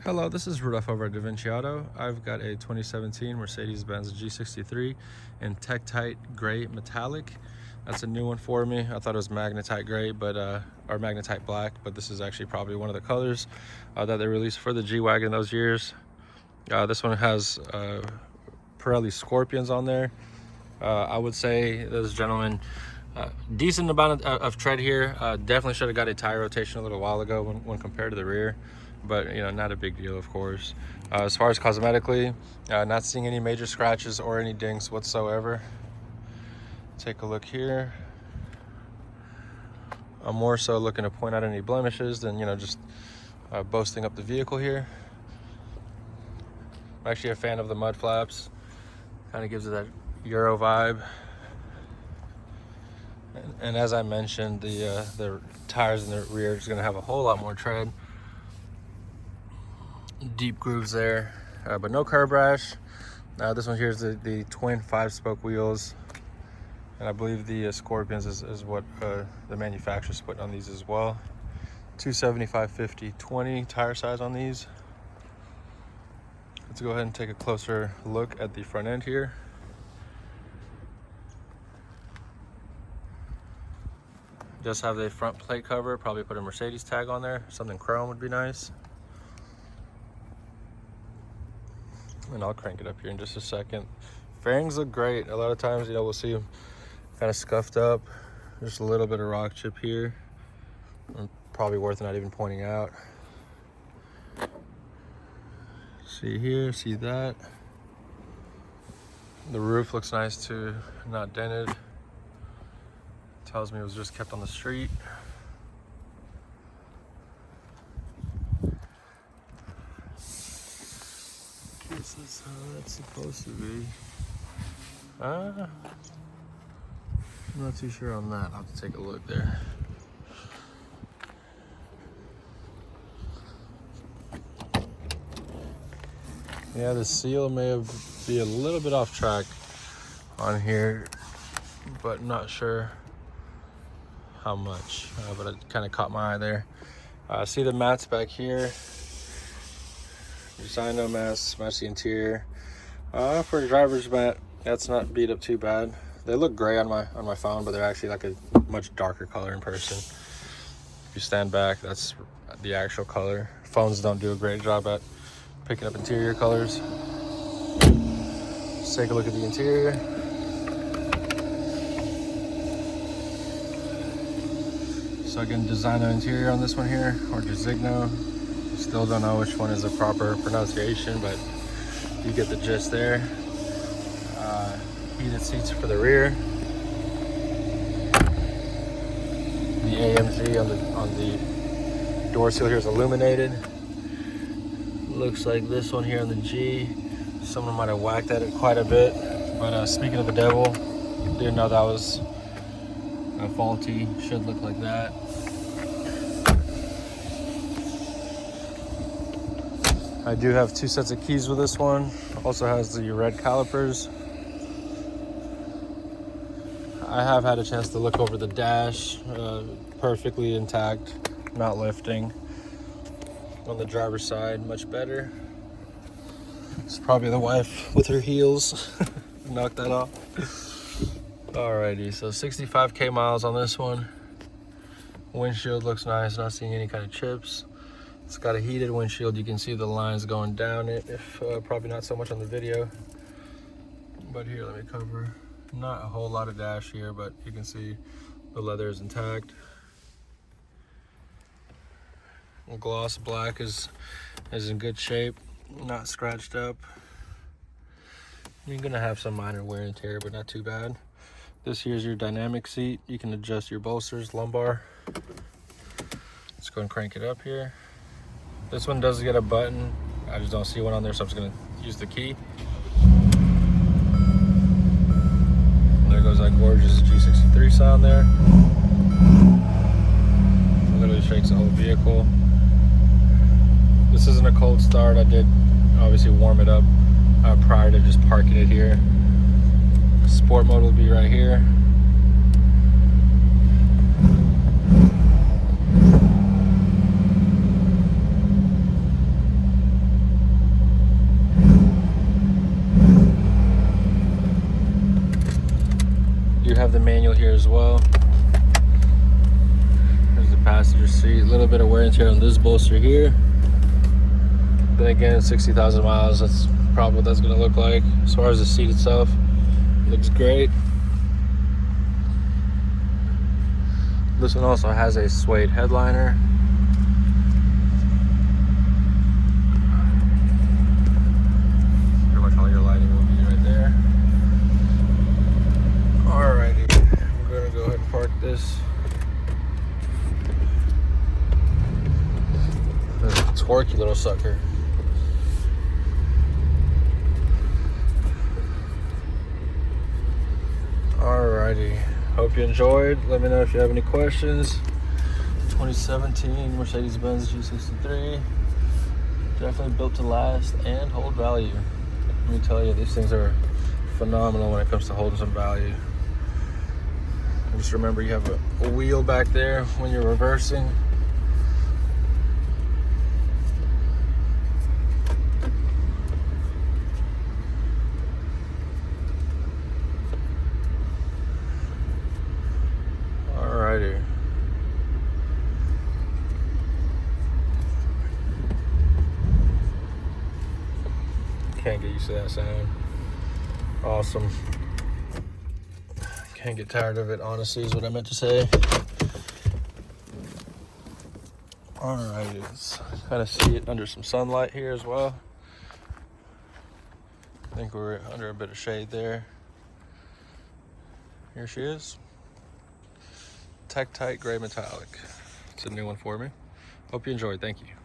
Hello, this is Rudolph over at Da Vinci Auto. I've got a 2017 Mercedes-Benz G63 in Tektite Gray Metallic. That's a new one for me. I thought it was magnetite gray, but or magnetite black, but this is actually probably one of the colors that they released for the G-Wagon those years. This one has Pirelli Scorpions on there. I would say this gentleman, decent amount of tread here. Definitely should have got a tire rotation a little while ago when compared to the rear, but you know, not a big deal, of course. As far as cosmetically, not seeing any major scratches or any dings whatsoever. Take a look here. I'm more so looking to point out any blemishes than, you know, just boasting up the vehicle here. I'm actually a fan of the mud flaps. Kind of gives it that Euro vibe. And as I mentioned, the tires in the rear is going to have a whole lot more tread. Deep grooves there, but no curb rash. This one here is the twin 5-spoke wheels, and I believe the Scorpions is what the manufacturer's put on these as well. 275/50/20 tire size on these. Let's go ahead and take a closer look at the front end here. Just have the front plate cover, probably put a Mercedes tag on there. Something chrome would be nice. And I'll crank it up here in just a second. Fairings look great. A lot of times, you know, we'll see them kind of scuffed up. Just a little bit of rock chip here. Probably worth not even pointing out. See here, see that. The roof looks nice too, not dented. Tells me it was just kept on the street. This is how that's supposed to be. I'm not too sure on that. I'll have to take a look there. Yeah, the seal may be a little bit off track on here, but not sure how much, but it kind of caught my eye there. See the mats back here. Designo mats, match the interior. For a driver's mat, that's not beat up too bad. They look gray on my phone, but they're actually like a much darker color in person. If you stand back, that's the actual color. Phones don't do a great job at picking up interior colors. Let's take a look at the interior. So again, Designo interior on this one here, or Designo. Still don't know which one is the proper pronunciation, but you get the gist there. Heated seats for the rear. The AMG on the door seal here is illuminated. Looks like this one here on the G. Someone might have whacked at it quite a bit. But speaking of the devil, didn't know that was faulty. Should look like that. I do have 2 sets of keys with this one. Also has the red calipers. I have had a chance to look over the dash, perfectly intact, not lifting. On the driver's side, much better. It's probably the wife with her heels. Knocked that off. Alrighty, so 65K miles on this one. Windshield looks nice, not seeing any kind of chips. It's got a heated windshield. You can see the lines going down it, if probably not so much on the video. But here, let me cover. Not a whole lot of dash here, but you can see the leather is intact. Gloss black is in good shape, not scratched up. You're gonna have some minor wear and tear, but not too bad. This here's your dynamic seat. You can adjust your bolsters, lumbar. Let's go and crank it up here. This one does get a button. I just don't see one on there, so I'm just gonna use the key. There goes that gorgeous G63 sound there. It literally shakes the whole vehicle. This isn't a cold start. I did obviously warm it up prior to just parking it here. Sport mode will be right here. have the manual here as well. There's the passenger seat. A little bit of wear and tear on this bolster here. Then again, 60,000 miles, that's probably what that's gonna look like. As far as the seat itself, looks great. This one also has a suede headliner. Pretty much all your lighting will be right there. Alrighty, I'm gonna go ahead and park this. This is a torquey little sucker. Alrighty, hope you enjoyed. Let me know if you have any questions. 2017 Mercedes-Benz G63. Definitely built to last and hold value. Let me tell you, these things are phenomenal when it comes to holding some value. Just remember, you have a wheel back there when you're reversing. Alrighty. Can't get used to that sound. Awesome. Can't get tired of it, honestly, is what I meant to say. Alrighty, let's kind of see it under some sunlight here as well. I think we're under a bit of shade there. Here she is. Tektite Gray Metallic. It's a new one for me. Hope you enjoyed. Thank you.